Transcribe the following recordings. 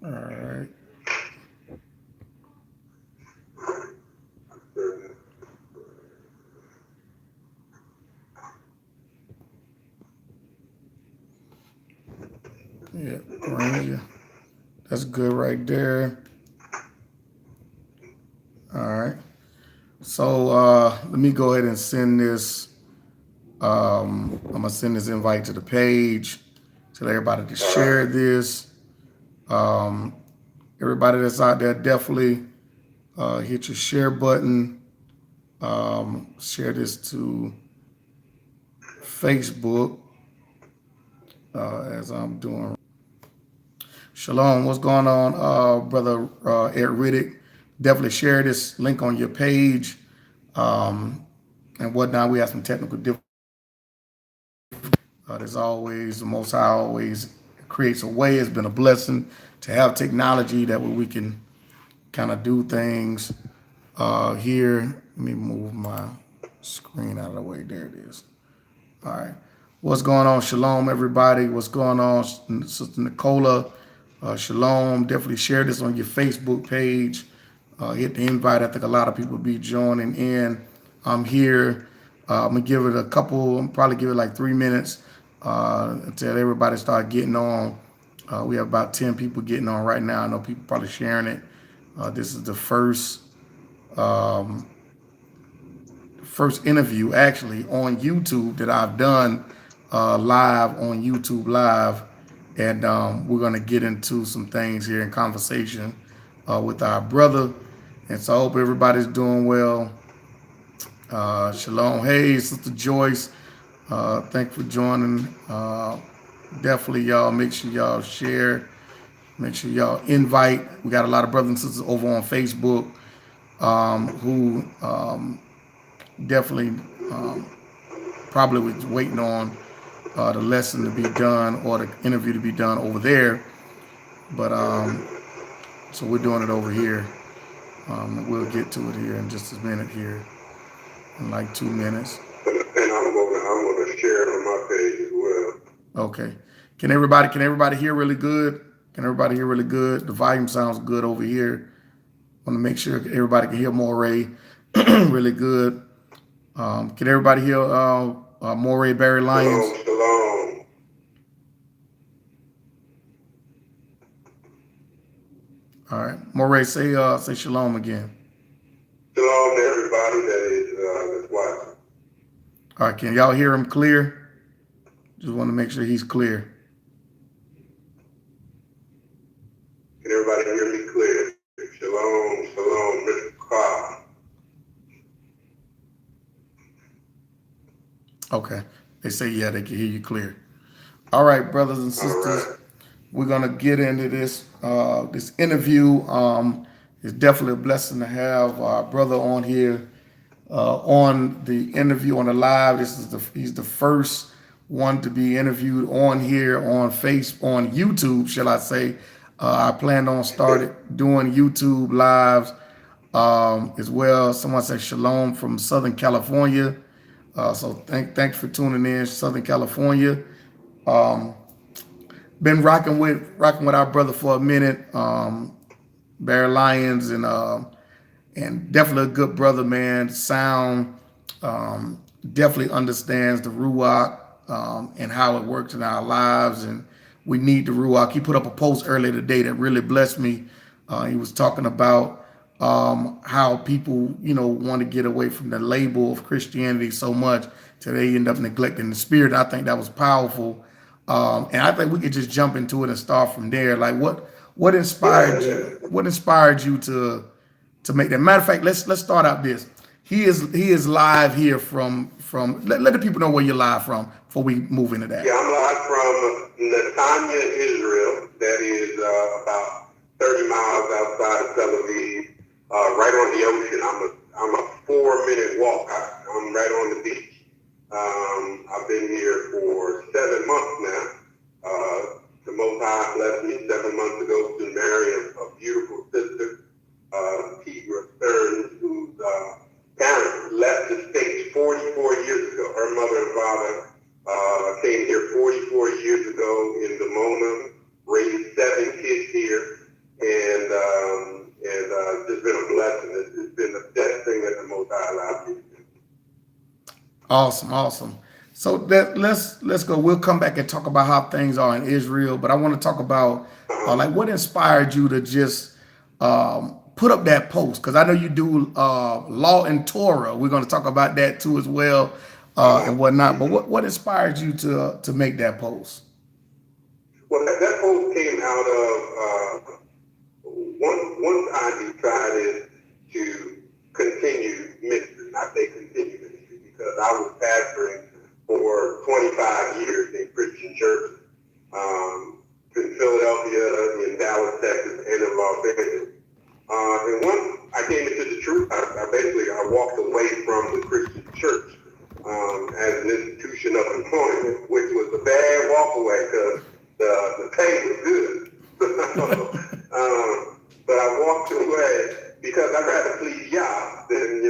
All right. Yeah, Granger. That's good right there. All right. So let me go ahead and send this. I'm gonna send this invite to the page. Tell everybody to share this. Um, Everybody that's out there, definitely hit your share button. Share this to Facebook as I'm doing. Shalom, what's going on, brother Eric Riddick? Definitely share this link on your page and whatnot. We have some technical difficulties. There's always, the Most High always creates a way. It's been a blessing to have technology that way we can kind of do things here. Let me move my screen out of the way. There it is. All right. What's going on? Shalom, everybody. What's going on? Sister Nicola, shalom. Definitely share this on your Facebook page. Hit the invite. I think a lot of people will be joining in. I'm here. I'm going to give it a couple, probably give it like 3 minutes until everybody start getting on. We have about 10 people getting on right now. I know people probably sharing it. This is the first interview actually on YouTube that I've done live on YouTube Live, and we're gonna get into some things here in conversation with our brother. And so I hope everybody's doing well. Shalom, hey, Sister Joyce, thanks for joining. Definitely, y'all make sure y'all share. Make sure y'all invite. We got a lot of brothers and sisters over on Facebook who definitely probably was waiting on the lesson to be done or the interview to be done over there. But so we're doing it over here. We'll get to it here in just a minute here, in like 2 minutes. And I'm gonna share it on my page as well. Okay. Can everybody hear really good? Can everybody hear really good? The volume sounds good over here. Want to make sure everybody can hear Moreh really good. Can everybody hear Moreh Barry Lyons? Shalom, shalom. All right, Moreh, say shalom again. Shalom to everybody that's watching. All right, can y'all hear him clear? Just want to make sure he's clear. Can everybody hear me clear? Shalom, shalom, Mr. Carr. Okay, they say yeah, they can hear you clear. All right, brothers and sisters, All right. we're gonna get into this interview. It's definitely a blessing to have our brother on here on the interview on the live. He's the first one to be interviewed on here on YouTube, shall I say? I plan on started doing YouTube lives as well. Someone said shalom from Southern California. So thanks for tuning in, Southern California. Been rocking with our brother for a minute, Barry Lyons, and definitely a good brother, man. Sound, definitely understands the Ruach and how it works in our lives, and we need the Ruach. He put up a post earlier today that really blessed me. He was talking about how people, want to get away from the label of Christianity so much till they end up neglecting the spirit. I think that was powerful, and I think we could just jump into it and start from there. Like, what inspired you? What inspired you to make that? Matter of fact, let's start out this. He is live here from. Let the people know where you're live from before we move into that. Yeah, I'm live from Netanya, Israel. That is about 30 miles outside of Tel Aviv, right on the ocean. I'm a 4-minute walk. I'm right on the beach. I've been here for 7 months now. The Most High blessed me 7 months ago to marry a beautiful sister, Petra Stearns, whose parents left the States 44 years ago. Her mother and father came here 44 years ago in Dimona, raised 7 kids here, Awesome, awesome. So let's go. We'll come back and talk about how things are in Israel, but I want to talk about like what inspired you to just put up that post, because I know you do law and Torah. We're going to talk about that too as well and whatnot. But what inspired you to make that post? Well, that post came out of one time decided to continue ministry. I say continue ministry because I was pastoring for 25 years in Christian churches, in Philadelphia, in Dallas, Texas, and in Los Angeles. And once I came into the truth, I walked away from the Christian church as an institution of employment, which was a bad walk away because the pay was good. But I walked away because I'd rather please Yah than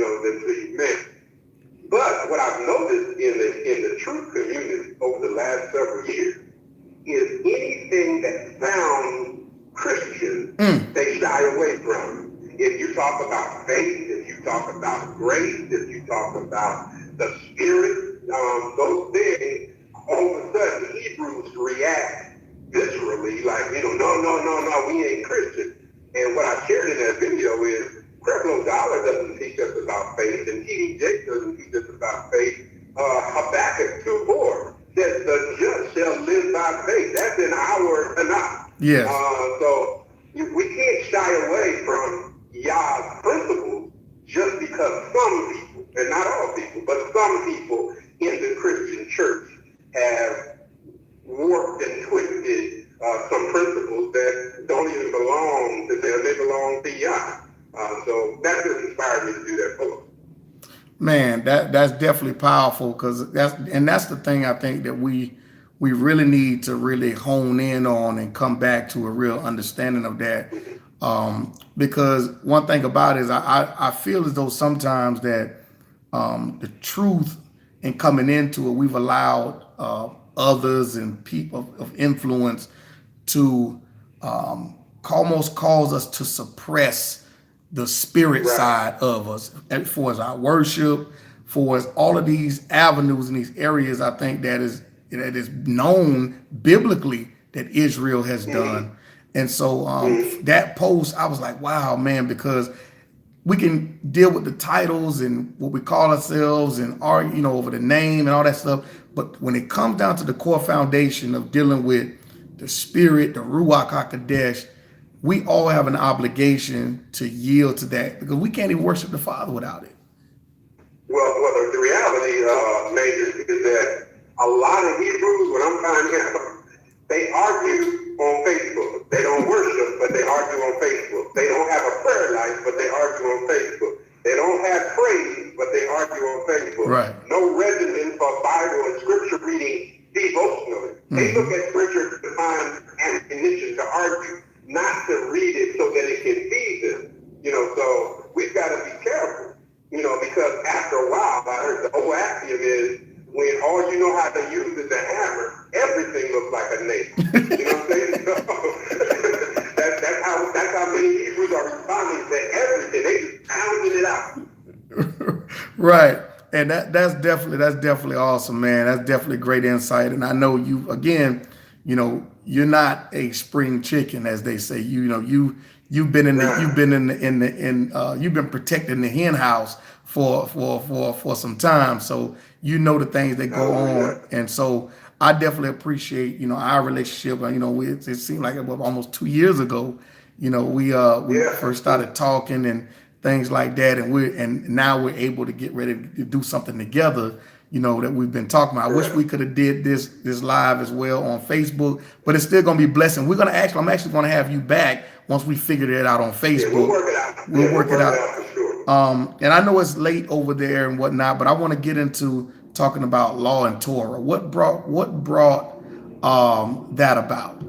please men. But what I've noticed in the truth community over the last several years is anything that sounds Christian, they shy away from. If you talk about faith, if you talk about grace, if you talk about the Spirit, those things, all of a sudden Hebrews react viscerally like, no, we ain't Christian. And what I shared in that video is Creflo Dollar doesn't teach us about faith, and T.D. Jakes doesn't teach us about faith. Habakkuk 2:4 says the just shall live by faith. That's in our Tanakh. Yes. So we can't shy away from Yah's principles just because some people, and not all people, but some people in the Christian church have warped and twisted some principles that don't even belong to them. They belong to Yah. So that just inspired me to do that post. Man, that's definitely powerful, because that's the thing I think that we really need to really hone in on and come back to a real understanding of that. Because one thing about it is I feel as though sometimes that the truth and coming into it, we've allowed others and people of influence to almost cause us to suppress the spirit side of us, as far as our worship, for as all of these avenues and these areas. I think that is known biblically that Israel has done. And so that post, I was like, wow, man, because we can deal with the titles and what we call ourselves and argue, over the name and all that stuff. But when it comes down to the core foundation of dealing with the spirit, the Ruach HaKodesh, we all have an obligation to yield to that, because we can't even worship the Father without it. Well, the reality, Major, is that a lot of Hebrews, what I'm finding out, they argue on Facebook. They don't worship, but they argue on Facebook. They don't have a prayer life, but they argue on Facebook. They don't have praise, but they argue on Facebook. Right. No regimen for Bible and scripture reading devotionally. They look at scripture to find ammunition to argue, not to read it so that it can feed them. So we've got to be careful, because after a while, I heard the whole axiom is when all you know how to use is a hammer, everything looks like a nail. You know what I'm saying? that's how many Hebrews are responding to everything. They just pounding it out. Right. And that's definitely awesome, man. That's definitely great insight. And I know you, again, you're not a spring chicken, as they say. You've been protecting the hen house for some time, so you know the things that go on. And so I definitely appreciate our relationship. It seemed like it was almost 2 years ago. We first started talking and things like that, and now we're able to get ready to do something together. That we've been talking about. I wish we could have did this live as well on Facebook, but it's still going to be blessing. I'm actually going to have you back once we figure it out on Facebook. Yeah, we'll work it out. For sure. And I know it's late over there and whatnot, but I want to get into talking about law and Torah. What brought that about?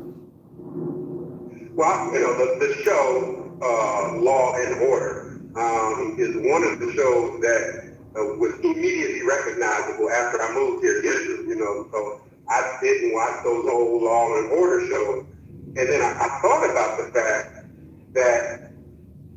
Well, the show Law and Order is one of the shows that was immediately recognizable after I moved here to Israel, so I didn't watch those old Law and Order shows. And then I thought about the fact that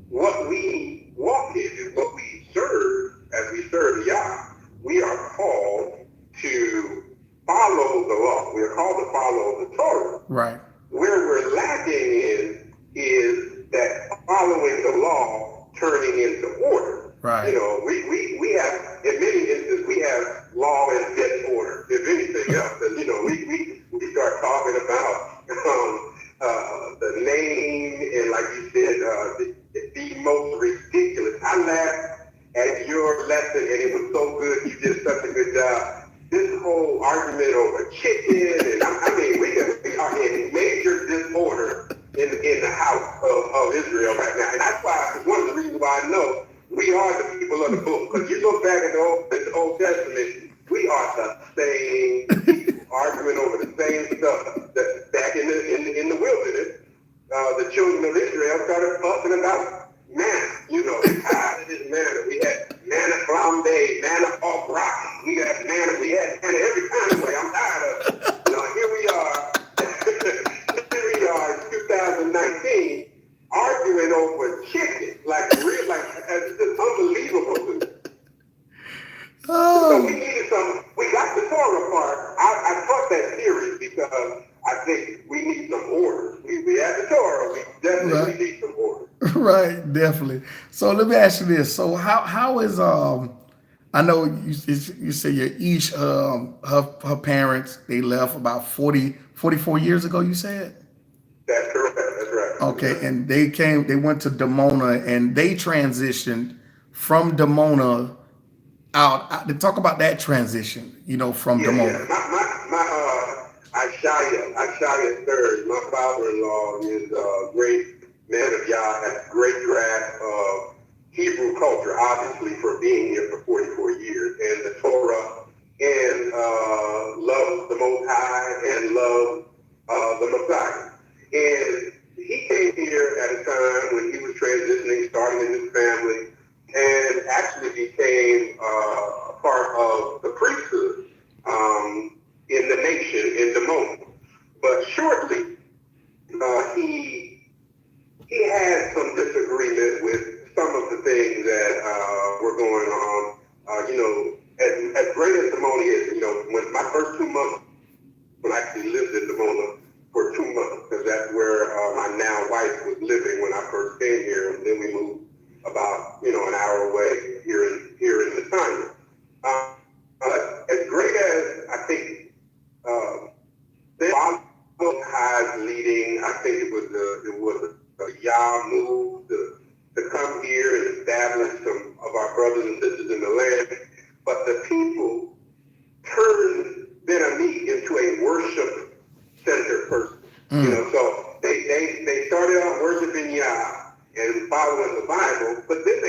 what we walk in is what we serve as we serve Yah. we are called to follow the law. We are called to follow the Torah. Right. Where we're lacking in is that following the law turning into order. Right. You know, we have, in many instances, we have law and disorder, if anything else. And, you know, we start talking about the name and, like you said, the most ridiculous. I laughed at your lesson, and it was so good. You did such a good job. This whole argument over chicken, and I mean, we are in major disorder in the house of Israel right now. And that's why, it's one of the reasons why I know we are the people of the book. Because you look back at the Old Testament, we are the same people arguing over the same stuff. That back in the wilderness, the children of Israel started fussing about manna. You know, they tired of this manna. We had manna flambe, manna off rock. We had manna every kind of way. I'm tired of it. You know, here we are in 2019 arguing over chicken. Like it's just unbelievable to me. So we needed some. We got the Torah part. I taught that series because I think we need some order. We had the Torah. We definitely need some order. Right, definitely. So let me ask you this. So how is I know you say your Ish her parents, they left about 44 years ago, you said? That's correct. That's right. Okay, and they went to Dimona and they transitioned from Dimona out. To talk about that transition, you know, from Dimona. Ishaya third, my father-in-law is a great man of Yah, has a great grasp of Hebrew culture, obviously, for being here for 44 years, and the Torah, and loves the Most High, and loves the Messiah. And he came here at a time when he was transitioning, starting in his family, and actually became a part of the priesthood in the nation, in the moment. But shortly, he had some disagreement with some of the things that were going on. You know, as great as Dimona is, you know, when my first 2 months, when I actually lived in Dimona for 2 months, because that's where my now wife was living when I first came here, and then we moved about, you know, an hour away here in the Tanya. As great as I think they had leading, I think it was a Yah move to come here and establish some of our brothers and sisters in the land. But the people turned Ben Ami into a worship center person. You know, so they started out worshiping Yah and following the Bible, but then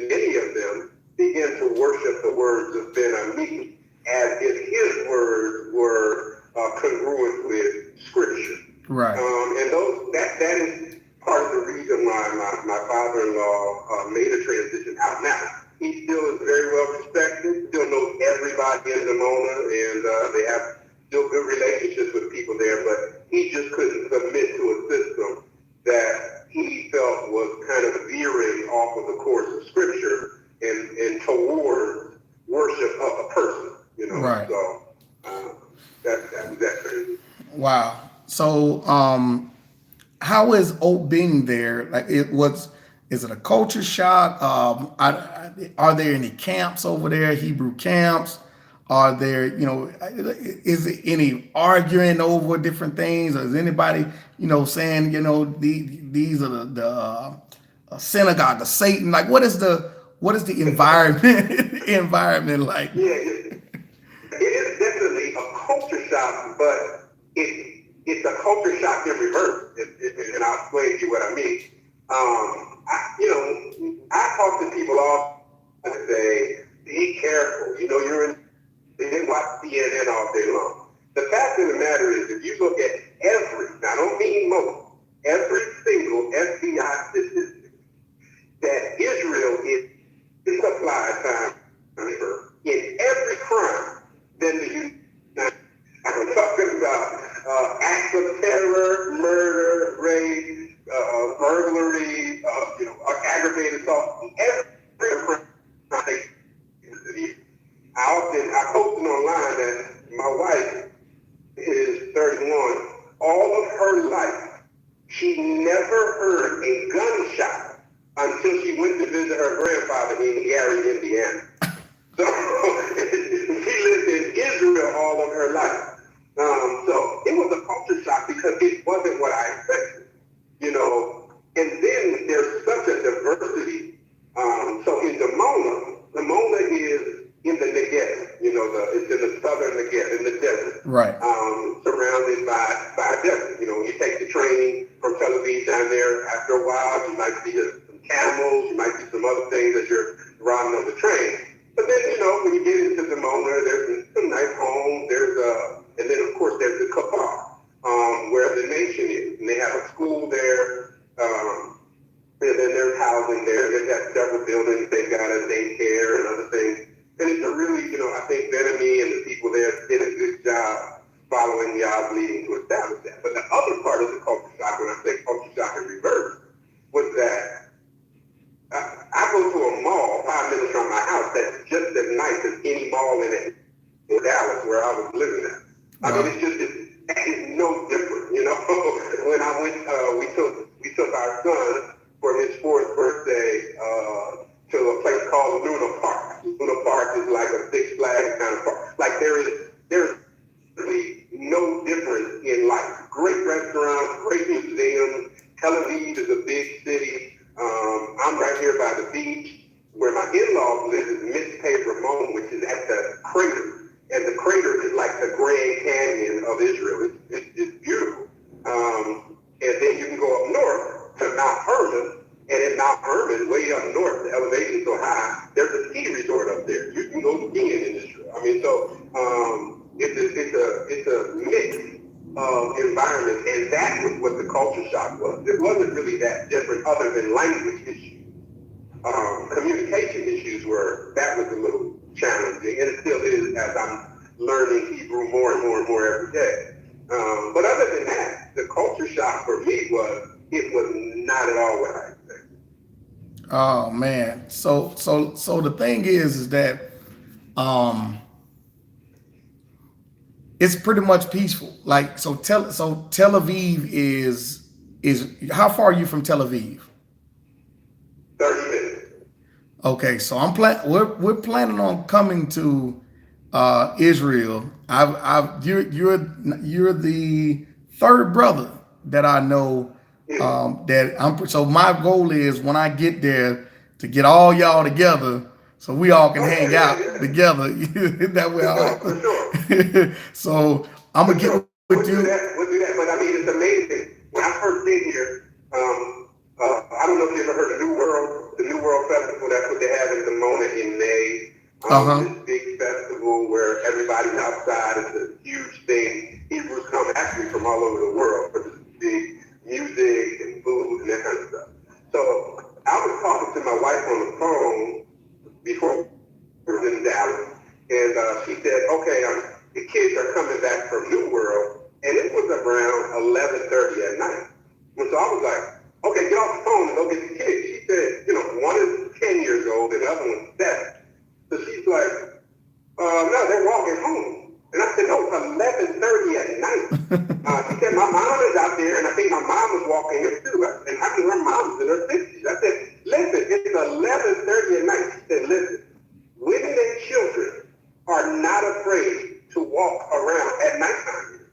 many of them began to worship the words of Ben Ami as if his words were congruent with Scripture. Right. And that is part of the reason why my father-in-law made a transition out. Now, he still is very well respected, still knows everybody in Dimona, and they have still good relationships with people there, but he just couldn't submit to a system that he felt was kind of veering off of the course of Scripture and toward worship of a person, you know. Right. So that's crazy. Wow. So how is Oak being there? Like, is it a culture shock? Are there any camps over there, Hebrew camps? Are there, you know, is there any arguing over different things? Or is anybody, you know, saying, you know, these are the synagogue of Satan? Like, what is the environment like? Yeah, it is definitely a culture shock, but it's a culture shock in reverse, and I'll explain to you what I mean. I talk to people all and say, be careful. You know, they watch CNN all day long. The fact of the matter is, if you look at I don't mean most, every single FBI statistic that Israel is supplied time in every crime, then the United I'm talking about acts of terror, murder, rape, burglary, aggravated assault. Every crime. all of her life, she never heard a gunshot until she went to visit her grandfather in Gary, Indiana. So she lived in Israel all of her life. So it was a culture shock because it wasn't what I expected, you know. And then there's such a diversity. So in Dimona is in the Negev, you know, it's in the southern Negev, in the desert. Right. Surrounded by a desert. You know, you take the train from Tel Aviv down there, after a while, you might see some camels, you might see some other things as you're riding on the train. But then, you know, when you get into Dimona, there's some nice homes, and then of course there's the Kabar, where the nation is. And they have a school there, and then there's housing there. They've got several buildings, they've got a daycare and other things. And it's a really, you know, I think Benami and the people there did a good job following Yah's leading to establish that. But the other part of the culture shock, when I say culture shock in reverse, was that I go to a mall 5 minutes from my house that's just as nice as any mall in Dallas where I was living at. I mean, it's no different, you know. When I went, we took our son for his 4th birthday to a place called Luna Park. Luna Park is like a Six Flags kind of park. Like there's really no difference in life. Great restaurants, great museums. Tel Aviv is a big city. I'm right here by the beach. Where my in-laws live is Mitzpe Ramon, which is at the crater. And the crater is like the Grand Canyon of Israel. It's beautiful. And then you can go up north to Mount Hermon. And in Mount Hermon, way up north, the elevation's so high, there's a ski resort up there. You can go skiing in Israel. I mean, so it's a mix of environments, and that was what the culture shock was. It wasn't really that different other than language issues. Communication issues that was a little challenging, and it still is as I'm learning Hebrew more and more and more every day. But other than that, the culture shock for me was not at all what I expected. Oh man. So the thing is that it's pretty much peaceful. Like so Tel Aviv is how far are you from Tel Aviv? 30 minutes. Okay, so we're planning on coming to Israel. You're the third brother that I know so my goal is when I get there to get all y'all together so we all can hang out together. That way so I'm gonna get with you. We'll do that, but I mean it's amazing. When I first get here, I don't know if you ever heard of the New World Festival. That's what they have in Dimona in May. This big festival where everybody's outside. It's a huge thing. Hebrews come actually from all over the world for this big music and food and that kind of stuff. So I was talking to my wife on the phone before we were in Dallas, and she said, okay, the kids are coming back from New World, and it was around 11:30 at night. And so I was like, okay, get off the phone and go get the kids. She said, you know, one is 10 years old and the other one's 7. So she's like, no, they're walking home. And I said, no, it's 11:30 at night. She said, my mom is out there, and I think my mom was walking here too. And I think her mom's in her 60s. I said, listen, it's 11:30 at night. She said, listen, women and children are not afraid to walk around at nighttime.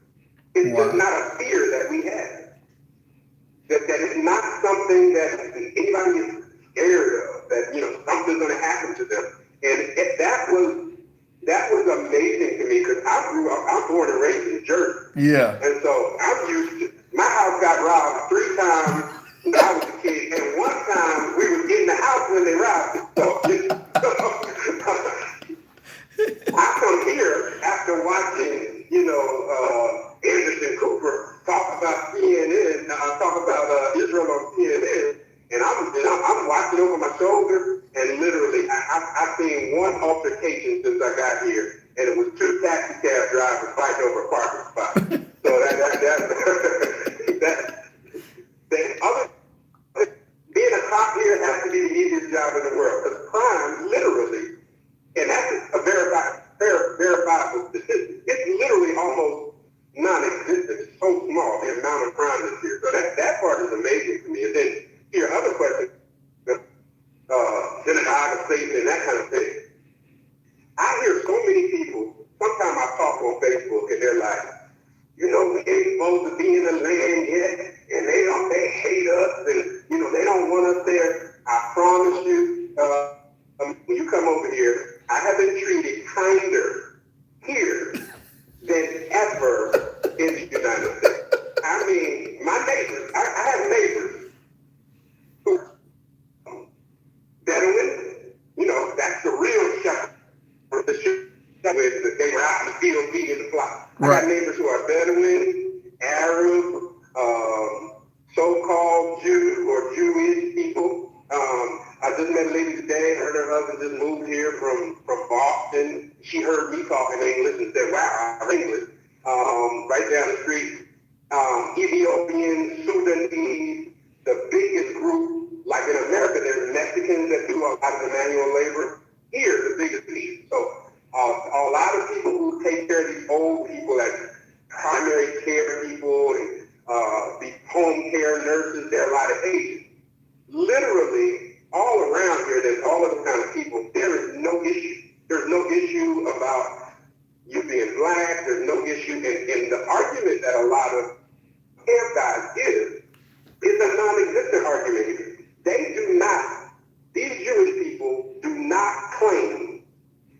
It's just not a fear that we have. That is not something that anybody is scared of, that, you know, something's going to happen to them. And that was amazing to me because I'm born and raised in Jersey. Yeah. And so I'm used to, my house got robbed 3 times when I was a kid, and one time we were in the house when they robbed it. So I come here after watching, you know, Anderson Cooper talk about CNN, talk about Israel on CNN, and I'm watching over my shoulder, and literally I've seen one altercation since I got here, and it was 2 taxi cab drivers fighting over a parking spot. So being a cop here has to be the easiest job in the world, because crime literally, and that's a verifiable statistic, it's literally almost non-existent. It's so small. The amount of crime this year. So that part is amazing to me. And then your other question, synagogue of Satan and that kind of thing. I hear so many people, sometimes I talk on Facebook and they're like, you know, we ain't supposed to be in the land yet, and they hate us, and, you know, they don't want us there. I promise you, when you come over here, I have been treated kinder here than ever in the United States. I mean, my neighbors, I have neighbors who, Bedouin, you know, that's the real shepherd. They were out in the field feeding the flock. Right. I got neighbors who are Bedouin, Arab, so-called Jew or Jewish people. I just met a lady today. Heard her husband just moved here from Boston. She heard me talking English and said, "Wow, I'm English." Right down the street, Ethiopian, Sudanese, the biggest group. Like in America, there's Mexicans that do a lot of the manual labor. Here, the biggest piece. So a lot of people who take care of these old people as primary care people and these home care nurses, there are a lot of Asians. Literally, all around here, there's all of those kind of people. There is no issue. There's no issue about you being black. There's no issue. And the argument that a lot of camp guys give is a non-existent argument here. They do not, these Jewish people do not claim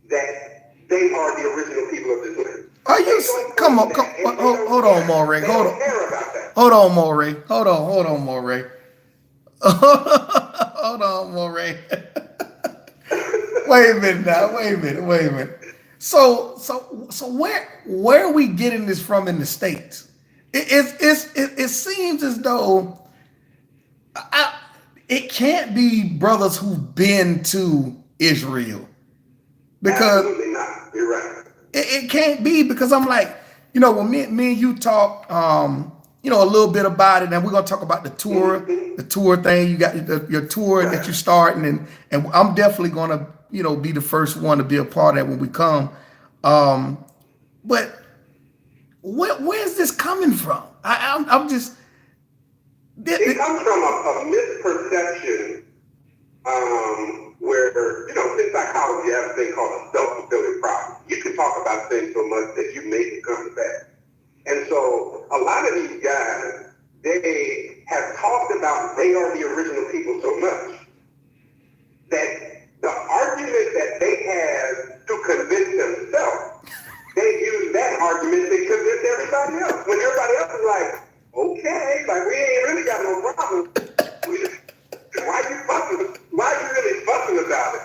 that they are the original people of this land. Are you? Come on, hold on, Moreh. Hold on. Hold on, Moreh. Hold on, Moreh. Hold on, Moreh. Wait a minute. So where are we getting this from in the States? It seems as though it can't be brothers who've been to Israel, because absolutely not. You're right. It can't be, because I'm like, you know, when me and you talk, you know, a little bit about it, and we're gonna talk about the tour, thing. You got your tour that you're starting, and I'm definitely gonna, you know, be the first one to be a part of that when we come. But where's this coming from? I'm just. It comes from a misperception, where, you know, in psychology, you have a thing called a self-fulfilling prophecy. You can talk about things so much that you make it come to pass. And so a lot of these guys, they have talked about they are the original people so much that the argument that they have to convince themselves, they use that argument to convince everybody else. When everybody else is like, okay, like we ain't really got no problem. Why are you really fussing about it?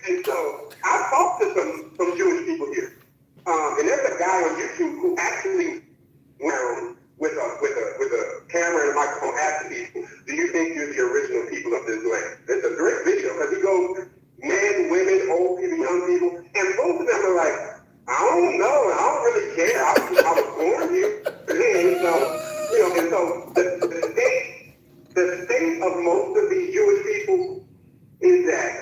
And so I talked to some Jewish people here. And there's a guy on YouTube who actually went around with a camera and a microphone asking people, do you think you're the original people of this land? It's a great video, because he goes, men, women, old people, young people, and both of them are like, I don't know, I don't really care. I was born here. And so, you know, and so the state of most of these Jewish people is that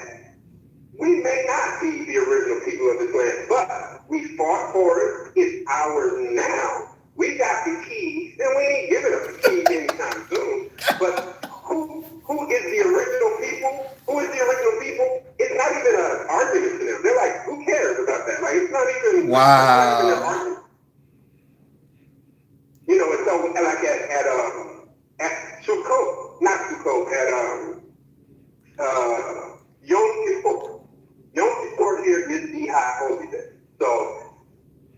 we may not be the original people of this land, but we fought for it. It's ours now. We got the keys, and we ain't giving up the keys anytime soon. But who is the original people? Who is the original people? It's not even an argument to them. They're like, who cares about that? Like, it's not even, wow. It's not even an argument. You know, and so like at Sukkot, not Sukkot, at Yom Kippur. Yom Kippur here is the high holy day. So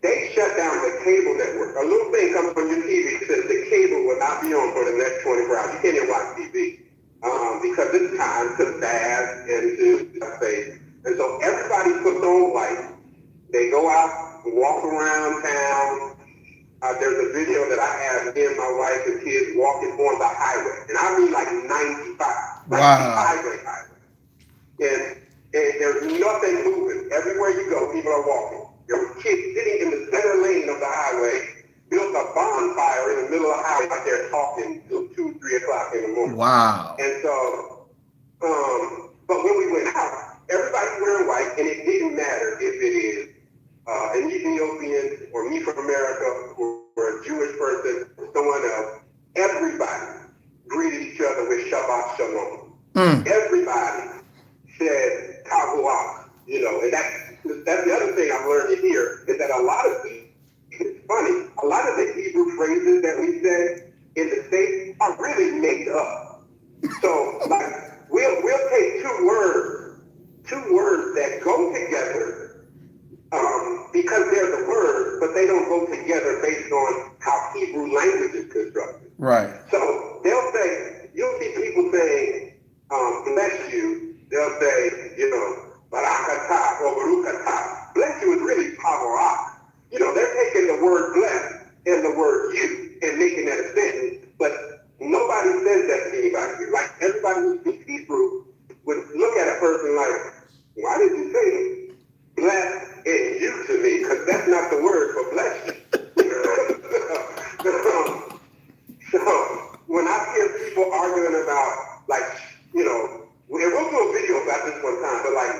they shut down the cable network. A little thing comes on your TV that says the cable will not be on for the next 24 hours. You can't even watch TV because it's time to fast and to faith. And so everybody puts on lights. They go out, walk around town. There's a video that I have me and my wife and kids walking on the highway. And I mean like 95. Like highway. And there's nothing moving. Everywhere you go, people are walking. There were kids sitting in the center lane of the highway, built a bonfire in the middle of the highway, like they're talking till 2, 3 o'clock in the morning. Wow. And so, but when we went out, everybody's wearing white, and it didn't matter if it is an Ethiopian or me from America or a Jewish person, someone else, everybody greeted each other with Shabbat Shalom. Everybody said Tavuach, and that's the other thing I'm learning here, is that a lot of it's funny, a lot of the Hebrew phrases that we say in the States are really made up. So, like, we'll take two words that go together, because they're the words, but they don't go together based on how Hebrew language is constructed. Right. So they'll say, you'll see people saying, bless you. They'll say, barakatah or barukatah. Bless you is really pavarach. They're taking the word bless and the word you and making that a sentence, but nobody says that to anybody. Like, everybody who speaks Hebrew would look at a person like, why did you say bless and you to me? Because that's not the word for bless you. So when I hear people arguing about, like, we'll do a video about this one time, but like,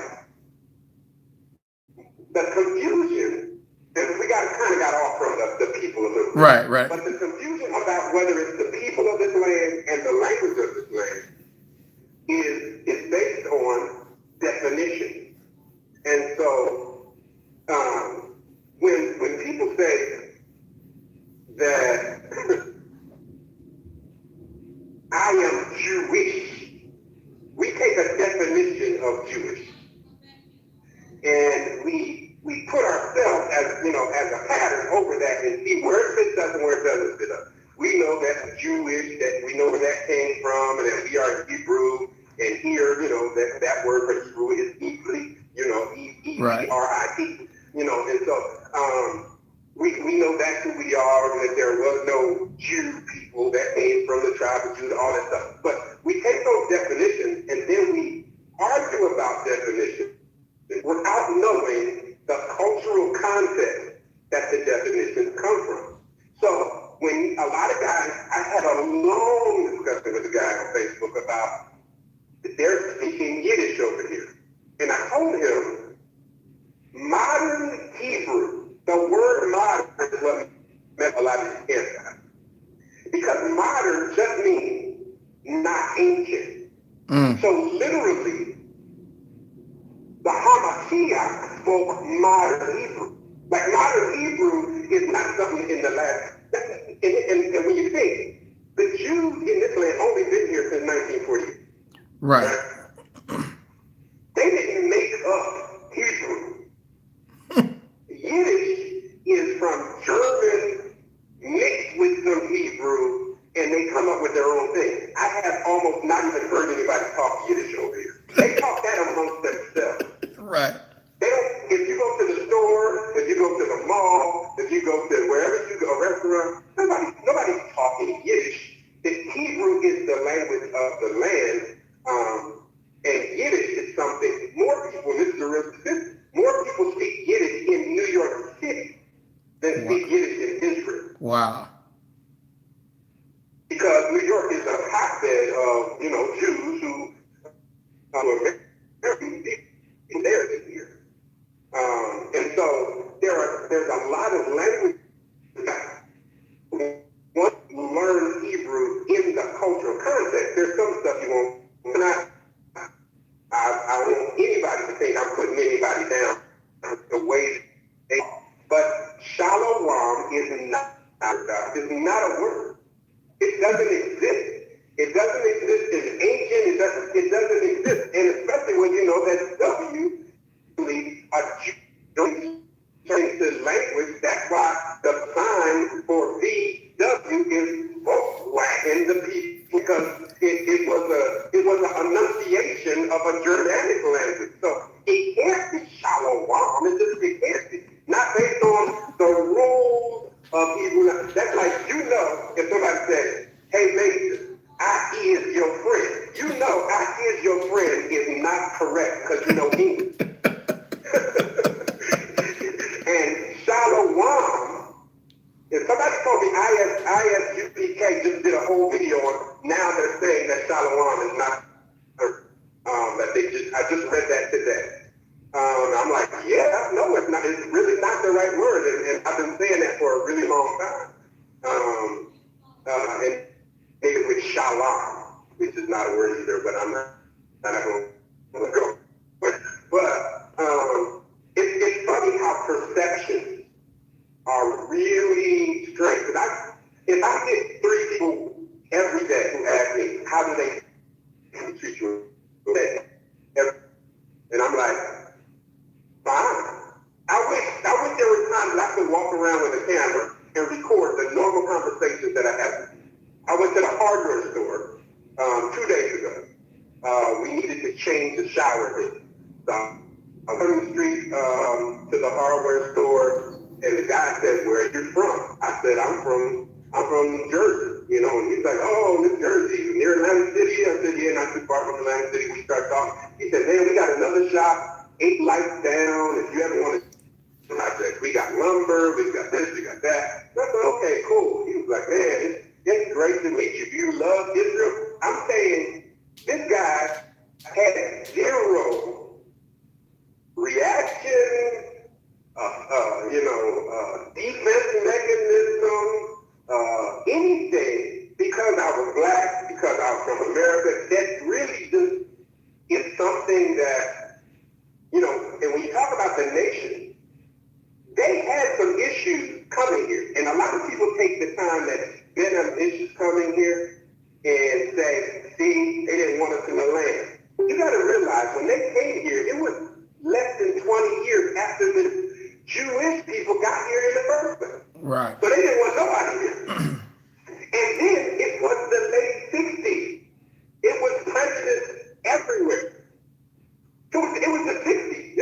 the confusion, and we kind of got off from the people a little bit. Right. But the confusion about whether it's the people of this land and the language of this land is based on definition. And so when people say that I am Jewish, we take a definition of Jewish and we put ourselves as a pattern over that and see where it fits us and where it doesn't fit us. We know that's Jewish, that we know where that came from, and that we are Hebrew, and here, that word for Hebrew is Hebrew, E-R-I-T, and so we know that's who we are, and that there was no Jew people that came from the tribe of Judah, all that stuff. But we take those definitions, and then we argue about definitions without knowing the cultural context that the definitions come from. So when a lot of guys, I had a long discussion with a guy on Facebook about they're speaking Yiddish over here. And I told him, modern Hebrew, the word modern is what meant a lot of these guys. Because modern just means not ancient. So literally, the Hamashiach spoke modern Hebrew. Like, modern Hebrew is not something in the last, and when you think, the Jews in this land only been here since 1948. Right. They didn't make up Hebrew. Yiddish is from German mixed with some Hebrew, and they come up with their own thing. I have almost not even heard anybody talk Yiddish over here. They talk that amongst themselves. Right. They don't, if you go to the store, if you go to the mall, if you go to wherever you go, a restaurant, nobody's talking Yiddish. The Hebrew is the language of the land. And Yiddish is something more people, more people speak Yiddish in New York City than speak Yiddish in Israel. Wow. Because New York is a hotbed of, Jews who are very people there this year. And so there's a lot of language that once you learn Hebrew in the cultural context, there's some stuff you won't. I don't want anybody to think I'm putting anybody down the way they are. But shalom is not a word. It doesn't exist. It doesn't exist. It's ancient. It doesn't exist. And especially when you know that W turns to language. That's why the sign for VW is Latin, the P, because it was an enunciation of a Germanic language. So it can't be shalom. It can't be. Not based on the rules of Hebrew. That's like, if somebody says, hey, Mason, I is your friend. I is your friend is not correct because you know English. And shalom, if somebody told me ISUPK just did a whole video on, now they're saying that shalom is not, I just read that today. I'm like, yeah, no, it's not. It's really not the right word, and I've been saying that for a really long time. and named with shalom, which is not a word either, but I'm not going to go. But it's funny how perceptions are really strange. If I get 3 people every day who ask me, how do they treat you? And I'm like, fine. I wish there were times that I could walk around with a camera and record the normal conversations that I have. I went to the hardware store 2 days ago. We needed to change the shower head. So I went on the street to the hardware store, and the guy said, "Where are you from?" I said, I'm from New Jersey, you know, and he's like, "Oh, New Jersey, near Atlantic City?" I said, "Yeah, not too far from Atlantic City." We started talking. He said, "Man, we got another shop, 8 lights down, if you ever want to." I said, "We got lumber, we got this, we got that." I said, "Okay, cool." He was like, "Man, it's great to meet you. Do you love Israel?" I'm saying, this guy had 0 reaction, defense mechanism, anything, because I was black, because I was from America. That really just is something that, and when you talk about the nation, they had some issues coming here. And a lot of people take the time that been some issues coming here and say, see, they didn't want us in the land. You got to realize, when they came here, it was less than 20 years after the Jewish people got here in the first place. Right. So they didn't want nobody here. And then it was the late 60s. It was prejudice everywhere. It was the 60s.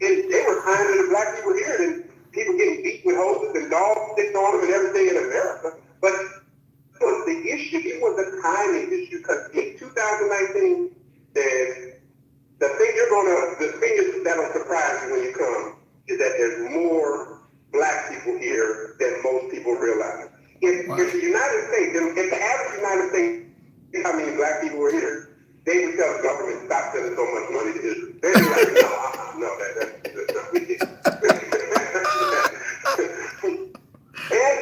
They were kind of the black people here, and people getting beat with hoses and dogs sitting on them and everything in America. But it was the issue. It was a timing issue, because in 2019, the thing that'll surprise you when you come is that there's more black people here than most people realize. If the United States, if the average United States, how many black people were here, they would tell the government, stop sending so much money to Israel. They'd be like, no, that's not we did. And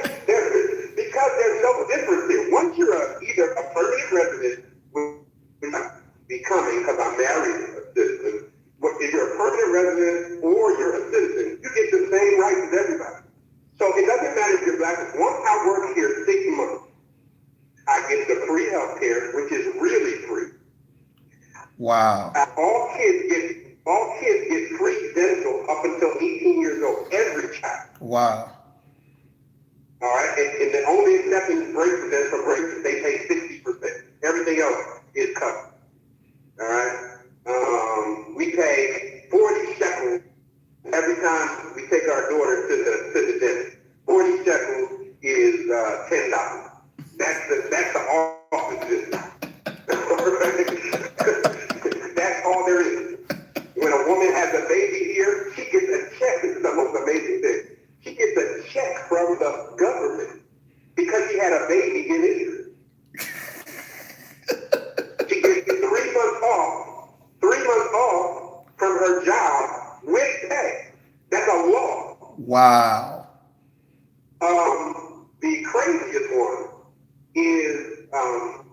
because there's no difference here. Once you're either a permanent resident, which I'm becoming because I'm married a citizen, if you're a permanent resident or you're a citizen, you get the same rights as everybody. So it doesn't matter if you're black. Once I work here 6 months, I get the free health care, which is really free. Wow. All kids get free dental up until 18 years old, every child. Wow. All right, and the only exception is braces. For braces, they pay 60%. Everything else is covered. All right, we pay 40 shekels every time we take our daughter to the dentist. 40 shekels is $10. That's the office visit. That's all there is. When a woman has a baby here, she gets a check. This is the most amazing thing. She gets a check from the government because she had a baby in Israel. She gets 3 months off from her job with pay. That's a law. Wow. The craziest one is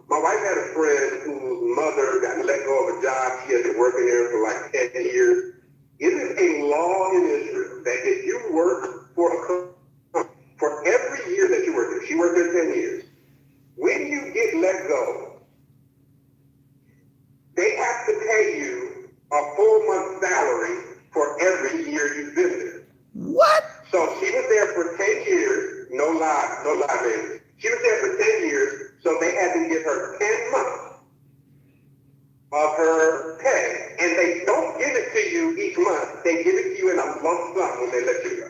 my wife had a friend whose mother got let go of a job. She had been working there for like 10 years. It is a law in Israel that if you work for a company, for every year that you work there, she worked there 10 years, when you get let go, they have to pay you a full month's salary for every year you've been there. What? So she was there for 10 years, no lie, baby. She was there for 10 years, so they had to give her 10 months of her pay. And they don't give it to you each month. They give it to you in a lump sum when they let you go.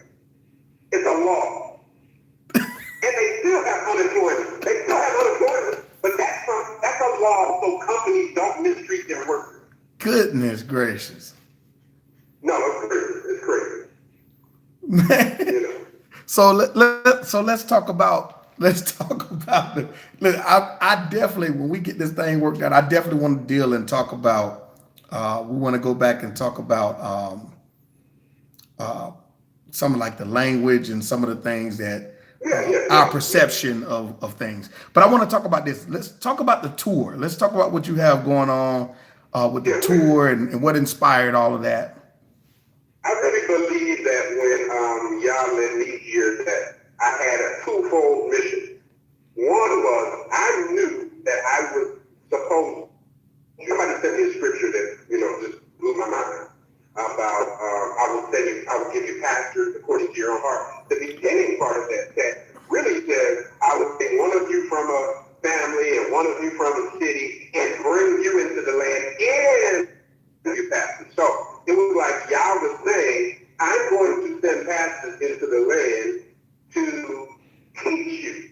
It's a law. And they still have unemployment. But that's a law so companies don't mistreat their workers. Goodness gracious. No, it's crazy. Man. You know. So let's talk about the look. I definitely, when we get this thing worked out, I definitely want to deal and talk about. We want to go back and talk about some of like the language and some of the things that our perception of things. But I want to talk about this. Let's talk about the tour. Let's talk about what you have going on with the tour and what inspired all of that. I really believe that when y'all led me here, that I had a twofold mission. One was I knew that I was supposed. Somebody sent me a scripture that just blew my mind about I will give you pastors according to your own heart. The beginning part of that text really says I will take one of you from a family and one of you from a city and bring you into the land and you pastors. So it was like Yah was saying, I'm going to send pastors into the land to teach you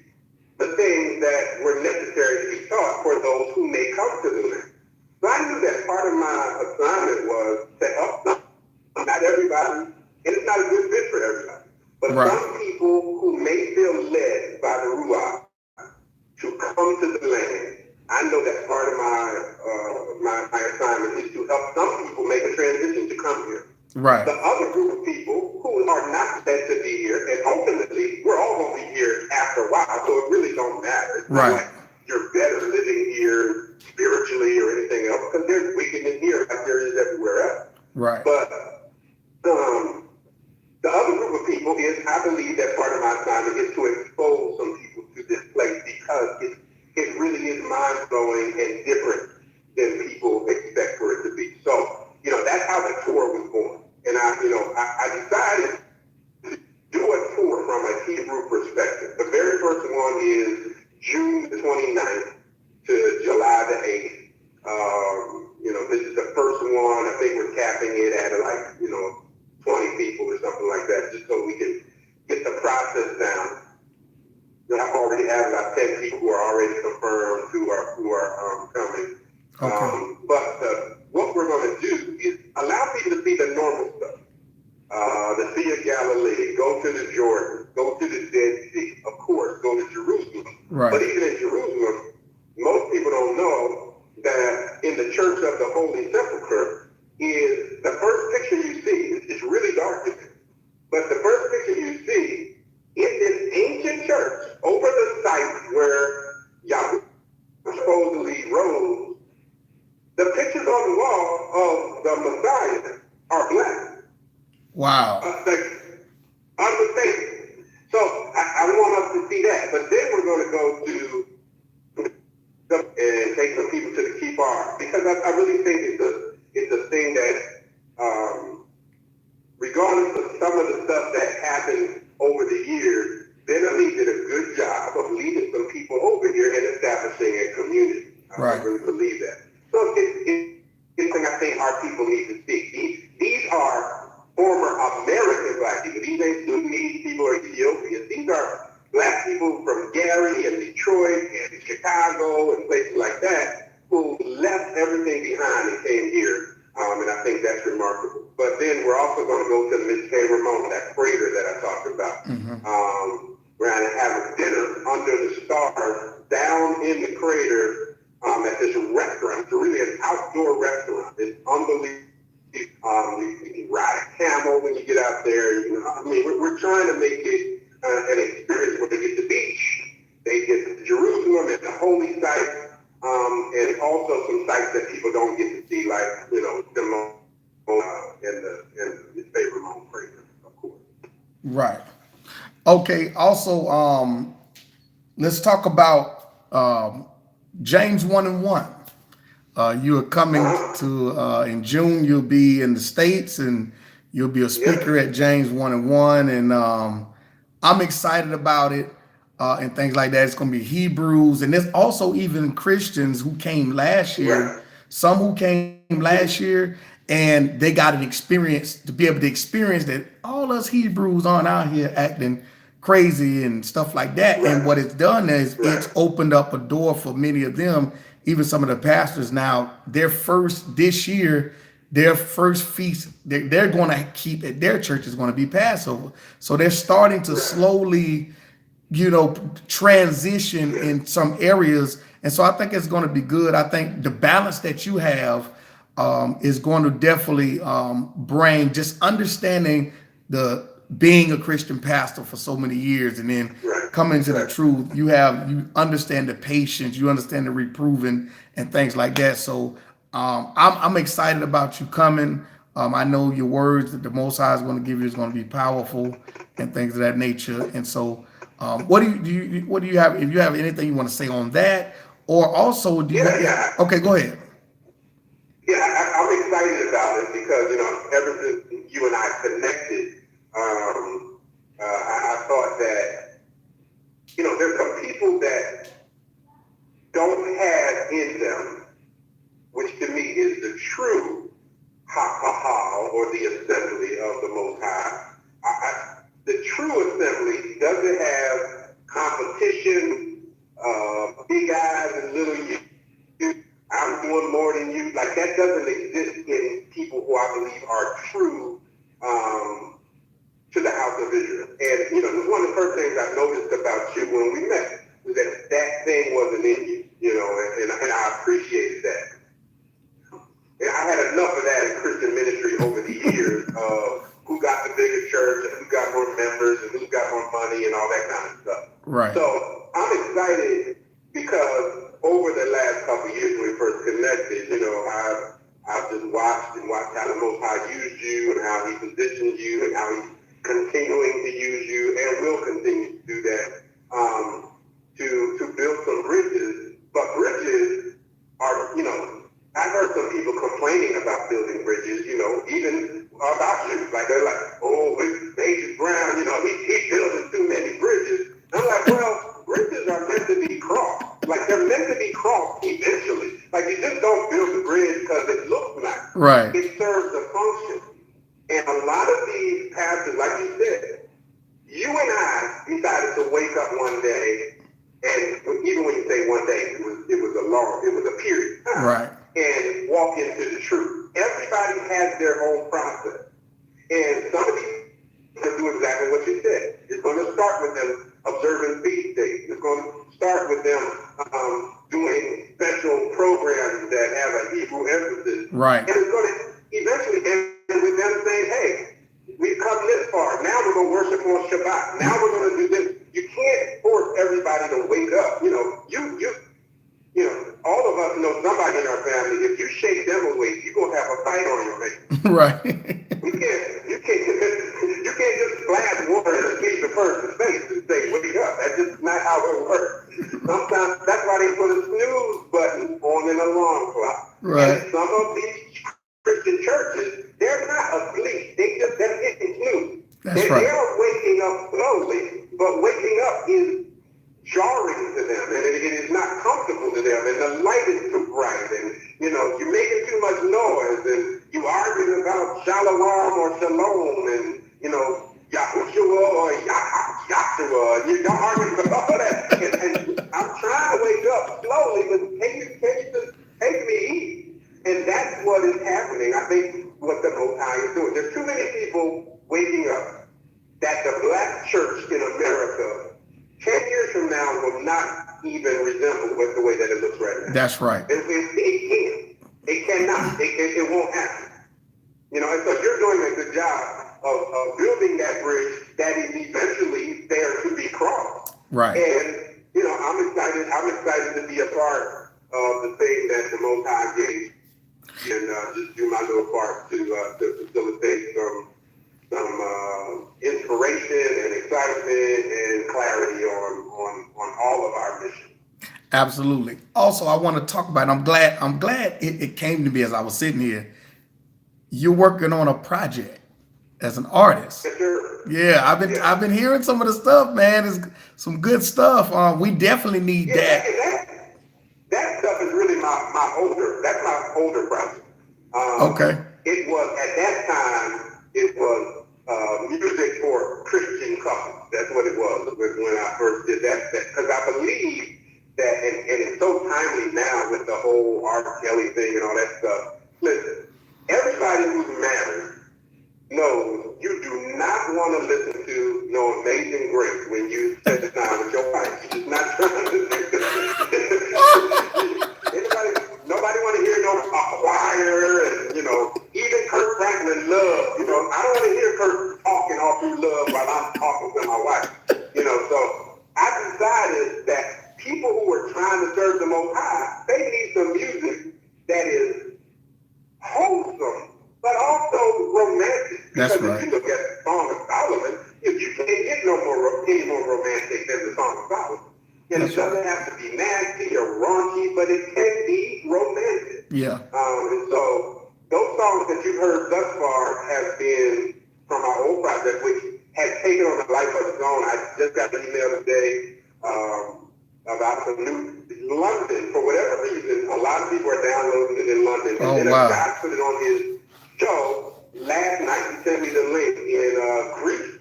the things that were necessary to be taught for those who may come to the land. So I knew that part of my assignment was to help them. Not everybody, and it's not a good fit for everybody, but some people who may feel led by the Ruach to come to the land. I know that part of my assignment is to help some people make a transition to come here. Right. The other group of people who are not meant to be here, and ultimately we're all going to be here after a while, so it really don't matter. It's not like you're better living here spiritually or anything else, because there's wickedness here like there is everywhere else. Right. But the other group of people is, I believe that part of my assignment is to expose some people to this place because it really is mind-blowing and different than people expect for it to be. So, that's how the tour was born. And I decided to do a tour from a Hebrew perspective. The very first one is June the 29th to July the 8th. This is the first one. I think we're capping it at 20 people or something like that, just so we can get the process down. I already have about 10 people who are already confirmed who are coming. Okay. But what we're going to do is allow people to see the normal stuff. The Sea of Galilee, go to the Jordan, go to the Dead Sea, of course, go to Jerusalem. Right. But even in Jerusalem, most people don't know that in the Church of the Holy Sepulchre is the first picture you see. It's really dark in there. But the first picture you see is this ancient church over the site where Yahweh supposedly rose. The pictures on the wall of the Messiah are black. Wow. Unmistakable. So I want us to see that. But then we're going to go to and take some people to the Kippur, because I really think it's a thing that, regardless of some of the stuff that happened over the years, Benelli did a good job of leading some people over here and establishing a community. I really believe that. So it's something I think our people need to see. These are former American black people. These ain't Sudanese people or Ethiopians. These are black people from Gary and Detroit and Chicago and places like that who left everything behind and came here. And I think that's remarkable. But then we're also going to go to Miss Ramon, that crater that I talked about. Mm-hmm. We're going to have a dinner under the stars down in the crater at this restaurant. It's really an outdoor restaurant. It's unbelievable. You can ride a camel when you get out there. We're trying to make it an experience where they get the beach, they get to Jerusalem and the holy site, and also some sites that people don't get to see, like the and favorite Ramon crater, of course. Right. Okay. Also, let's talk about James 1:1. You are coming to in June. You'll be in the States, and you'll be a speaker at James 1:1, and I'm excited about it and things like that. It's going to be Hebrews, and there's also even Christians who came last year. Some who came last year, and they got an experience to be able to experience that all us Hebrews aren't out here acting crazy and stuff like that. And what it's done is it's opened up a door for many of them. Even some of the pastors now, their first feast they're going to keep at their church is going to be Passover. So they're starting to slowly, transition in some areas. And so I think it's going to be good. I think the balance that you have is going to definitely bring just understanding the being a Christian pastor for so many years, and then coming to the truth. You understand the patience, you understand the reproving and things like that. So I'm excited about you coming. I know your words that the Most High is going to give you is going to be powerful and things of that nature. And so, what do you have? If you have anything you want to say on that, or also do you? Okay, go ahead. Yeah, I'm excited about it because ever since you and I connected, I thought that there's some people that don't have in them, which to me is the true ha or the assembly of the Most High. The true assembly doesn't have competition, big eyes and little you. I'm doing more than you. Like that doesn't exist in people who I believe are true to the house of Israel. And this is one of the first things I noticed about you when we met was that thing wasn't in you. And I appreciated that. And I had enough of that in Christian ministry over the years of who got the bigger church and who got more members and who got more money and all that kind of stuff. Right. So I'm excited because over the last couple of years when we first connected, I've just watched how the Most High used you and how He positioned you and how He's continuing to use you and will continue to do that to build some bridges. But bridges are, I've heard some people complaining about building bridges, even about you. Like they're like, oh, Major Brown, he's building too many bridges. I'm like, well, bridges are meant to be crossed. Like they're meant to be crossed eventually. Like you just don't build a bridge because it looks nice. Right. It serves a function. And a lot of these pastors, like you said, you and I decided to wake up one day, and even when you say one day, it was a period of time. Right. And walk into the truth. Everybody has their own process. And some of these will do exactly what you said. It's going to start with them observing feast days. It's going to start with them doing special programs that have a Hebrew emphasis. Right. And it's going to eventually end with them saying, hey, we've come this far. Now we're going to worship on Shabbat. Now we're going to do this. You can't force everybody to wake up. All of us know somebody in our family. If you shake them awake, you're gonna have a fight on your face. Right. You can't just splash water in the person's face and say, wake up. That's just not how it works. Sometimes that's why they put a snooze button on an alarm clock. Right. And some of these Christian churches, they're not asleep. They're hitting snooze. That's right. They're waking up slowly, but waking up is jarring to them, and it is not comfortable to them, and the light is too bright, and you're making too much noise, and you arguing about shalom or shalom, and Yahushua or Yahshua, you're arguing about all that, and I'm trying to wake up slowly, but can you just take me easy? And that's what is happening. I think what the Most High is doing. There's too many people waking up that the black church in America 10 years from now will not even resemble the way that it looks right now. That's right. It can't. It cannot. It won't happen. And so you're doing a good job of building that bridge that is eventually there to be crossed. Right. And, I'm excited to be a part of the thing that the Most High gave and just do my little part to facilitate some inspiration and excitement and clarity on all of our mission. Absolutely. Also, I want to talk about, I'm glad it came to me as I was sitting here. You're working on a project as an artist. Yes, sir. Yeah, I've been hearing some of the stuff, man. It's some good stuff. We definitely need that. That stuff is really my older project. Okay. It was at that time. It was music for Christian couples. That's what it was when I first did that. Because I believe that, and it's so timely now with the whole R. Kelly thing and all that stuff. Listen, everybody who's married knows you do not want to listen to no Amazing Grace when you spend time with your wife. You're just not trying to Nobody want to hear no choir and, even Kurt Franklin Love. I don't want to hear Kurt talking all through love while I'm talking to my wife. So I trying to serve the Most High, they need some music that is wholesome, but also romantic. That's Because right. if you look at the Song of Solomon, if you can't get any more romantic than the Song of Solomon. And That's it doesn't right. have to be nasty or raunchy, but it can be romantic. Yeah. And so those songs that you've heard thus far have been from our old project, which has taken on a life of its own. I just got an email today about some new London. For whatever reason, a lot of people are downloading it in London. And Oh, then a wow. guy put it on his show last night. He sent me the link in Greece.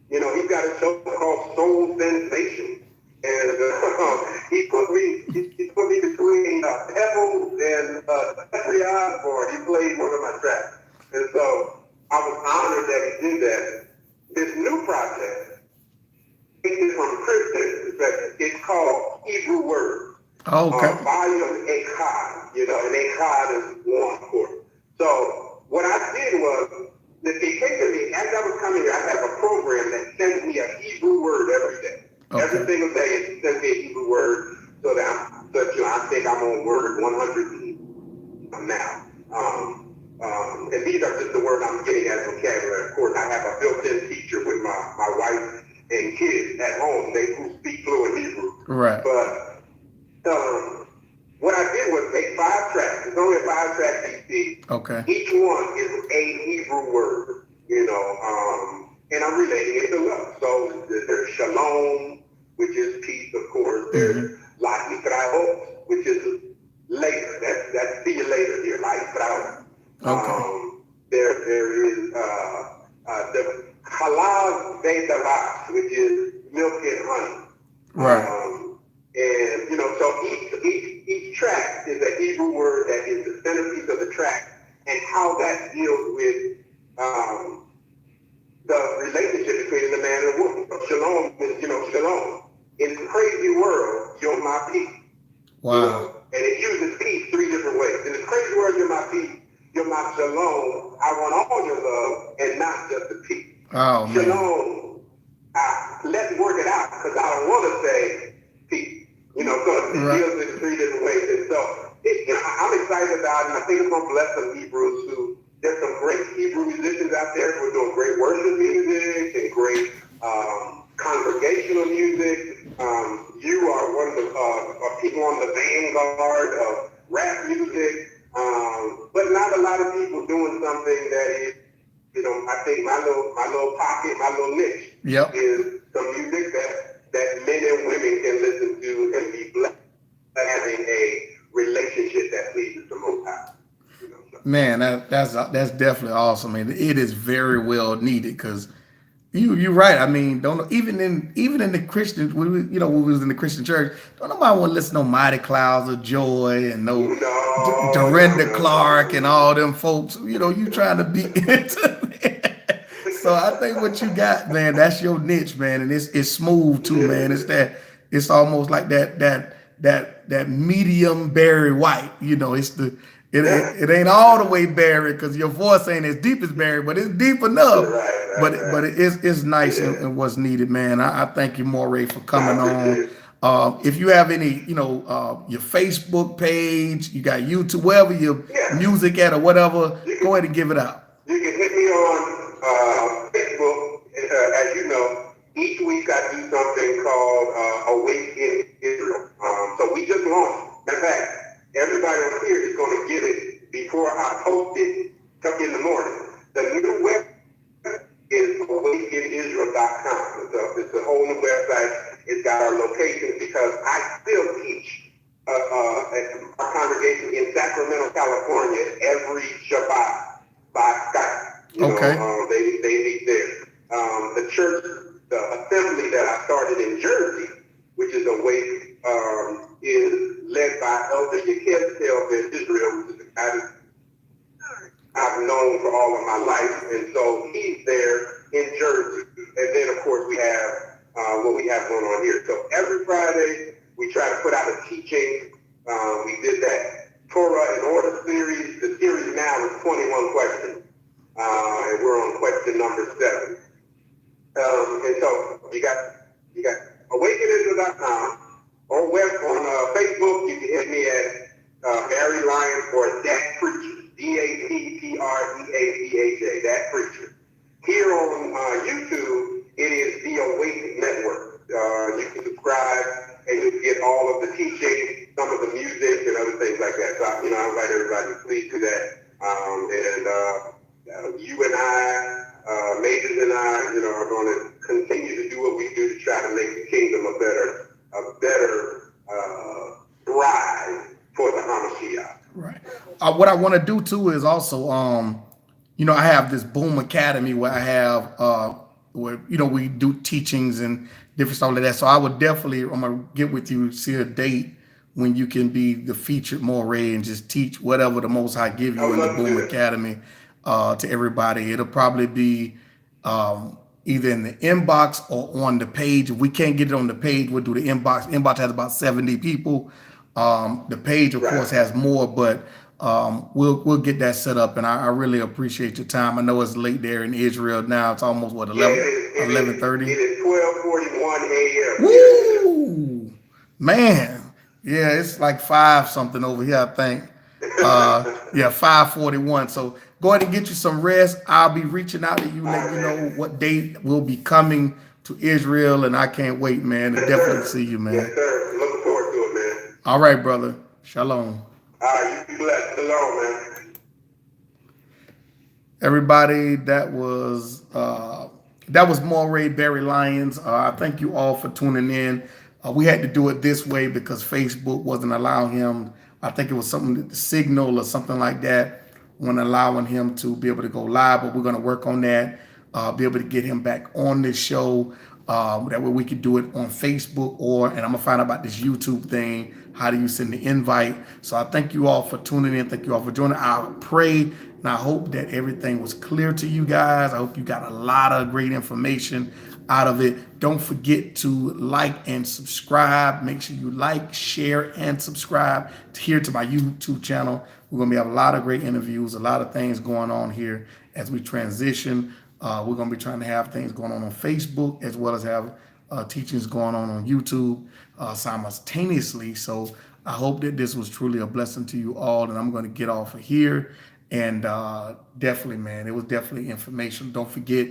You know, he's got a show called Soul Sensation. And he put me between Pebbles and Jeffrey Osborne. He played one of my tracks. And so I was honored that he did that. This new project, taken from a Christian perspective, it's called Hebrew Words. Okay. Volume Echad, you know, and Echad is one, of course. So what I did was, it came to me, as I was coming here, I have a program that sends me a Hebrew word every day. Okay. Every single day it sends me a Hebrew word so that I think I'm on word 100 now. And these are just the words I'm getting as vocabulary. Of course, I have a built-in teacher with my wife and kids at home. Who speak fluent Hebrew. Right. But what I did was make 5 tracks. It's only a 5-track EP. Okay. Each one is a Hebrew word, you know, and I'm relating it to love. So there's shalom, which is peace, of course. There's la ISRAELITE, which is later. That's see you later here, la ISRAELITE. Okay. There is the halal ve'davat, which is milk and honey. Right. And you know, so each track is a Hebrew word that is the centerpiece of the track, and how that deals with the relationship between the man and the woman. So shalom is, you know, shalom. In this crazy world, you're my peace. Wow. You know? And it uses peace 3 different ways. In this crazy world, you're my peace. You're my shalom. I want all your love and not just the peace. Oh, man. Shalom. Let's work it out, because I don't want to say peace. You know, so it deals in 3 different ways. And so you know, I'm excited about it, and I think it's going to bless some Hebrews who, there's some great Hebrew musicians out there who are doing great worship music and great congregational music. You are one of the people on the vanguard of rap music, but not a lot of people doing something that is, you know, I think my little pocket, my little niche is some music that men and women can listen to and be blessed by having a relationship that pleases the Most High. You know, so. Man, that's definitely awesome. I mean, it is very well needed, because you're right. I mean, don't even in the Christian, when we was in the Christian church, don't nobody want to listen to no Mighty Clouds of Joy and Dorinda Clark and all them folks. You know, you trying to be into it. So I think what you got, man, that's your niche, man, and it's smooth too, man. It's almost like that medium Barry White. You know, it ain't all the way Barry, because your voice ain't as deep as Barry, but it's deep enough. But it's nice and what's needed, man. I thank you, Moreh, for coming on. If you have any, your Facebook page, you got YouTube, wherever your music at or whatever, go ahead and give it out. You can hit me on Facebook. As you know, each week I do something called Awake in Israel. So we just launched. In fact, everybody on here is going to get it before I post it in the morning. The new website is awakeinisrael.com. It's a whole new website. It's got our locations, because I still teach at our congregation in Sacramento, California, every Shabbat by Skype. You know, they meet there. The church, the assembly that I started in Jersey, which is Awake, is led by Elder Yekeskel in Israel, which is a guy that I've known for all of my life, and so he's there in Jersey. And then, of course, we have what we have going on here. So every Friday, we try to put out a teaching. We did that Torah in Order series. The series now is 21 questions, and we're on question number 7. And so you got awakeinisrael.com. On Facebook, you can hit me at Barry Lyons or Dat Preacher, DAPPREACHA, Dat Preacher. Here on YouTube, it is the Awake Network. You can subscribe and you get all of the teaching, some of the music, and other things like that. So, I invite everybody to please do that. You and I, Majors and I, are going to continue to do what we do to try to make the kingdom a better bride for the Hamashiach. Right. What I want to do too is also, I have this Boom Academy where I have, where we do teachings and different stuff like that. So I'm gonna get with you, see a date when you can be the featured Moreh and just teach whatever the Most High give you in the Boom Academy to everybody. It'll probably be either in the inbox or on the page. If we can't get it on the page, we'll do the inbox. Inbox has about 70 people. The page, of course, has more, but we'll get that set up. And I really appreciate your time. I know it's late there in Israel now. It's almost 11:30. It is 12:41 a.m. Woo, man. Yeah, it's like 5 something over here, I think. 5:41. So go ahead and get you some rest. I'll be reaching out to you, let you know what date we'll be coming to Israel, and I can't wait, man, to definitely see you, man. Yes, sir. Looking forward to it, man. All right, brother. Shalom. All right, you be blessed. Shalom, man. Everybody, that was Moreh Barry Lyons. I thank you all for tuning in. We had to do it this way because Facebook wasn't allowing him. I think it was something, the signal or something like that, wasn't allowing him to be able to go live. But we're going to work on that. Be able to get him back on this show. That way we could do it on Facebook and I'm gonna find out about this YouTube thing. How do you send the invite? So I thank you all for tuning in. Thank you all for joining. I pray and I hope that everything was clear to you guys. I hope you got a lot of great information out of it. Don't forget to like and subscribe. Make sure you like, share, and subscribe here to my YouTube channel. We're gonna have a lot of great interviews, a lot of things going on here as we transition. We're going to be trying to have things going on Facebook as well as have teachings going on YouTube simultaneously. So I hope that this was truly a blessing to you all. And I'm going to get off of here. And definitely, man, it was definitely information. Don't forget,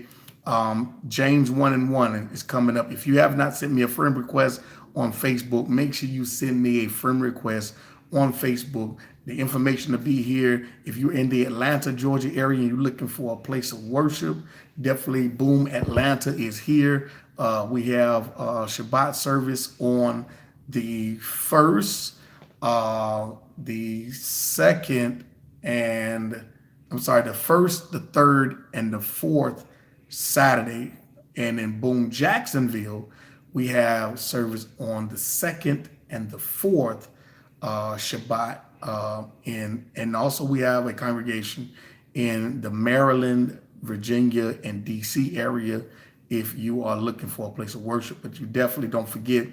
James 1:1 is coming up. If you have not sent me a friend request on Facebook, make sure you send me a friend request on Facebook. The information to be here. If you're in the Atlanta, Georgia area and you're looking for a place of worship, definitely Boom Atlanta is here. We have Shabbat service on the 1st, the 2nd, and the 1st, the 3rd, and the 4th Saturday. And in Boom Jacksonville, we have service on the 2nd and the 4th Shabbat. And also we have a congregation in the Maryland, Virginia, and DC area if you are looking for a place of worship. But you definitely don't forget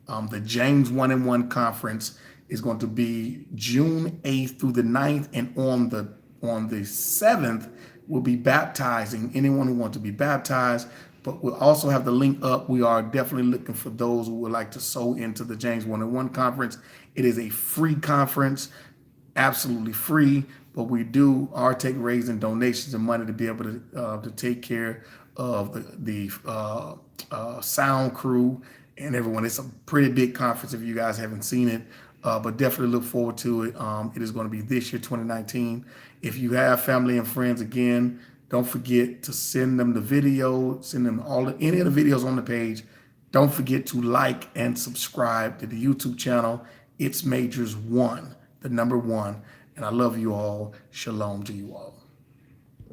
the James 1:1 conference is going to be June 8th through the 9th, and on the 7th we'll be baptizing anyone who wants to be baptized. But we'll also have the link up. We are definitely looking for those who would like to sow into the James 1:1 conference. It is a free conference, absolutely free, but we are raising donations and money to be able to take care of the sound crew and everyone. It's a pretty big conference if you guys haven't seen it, but definitely look forward to it. It is going to be this year, 2019. If you have family and friends, again, don't forget to send them the video, send them any of the videos on the page. Don't forget to like and subscribe to the YouTube channel. It's Majors 1, the number 1. And I love you all. Shalom to you all.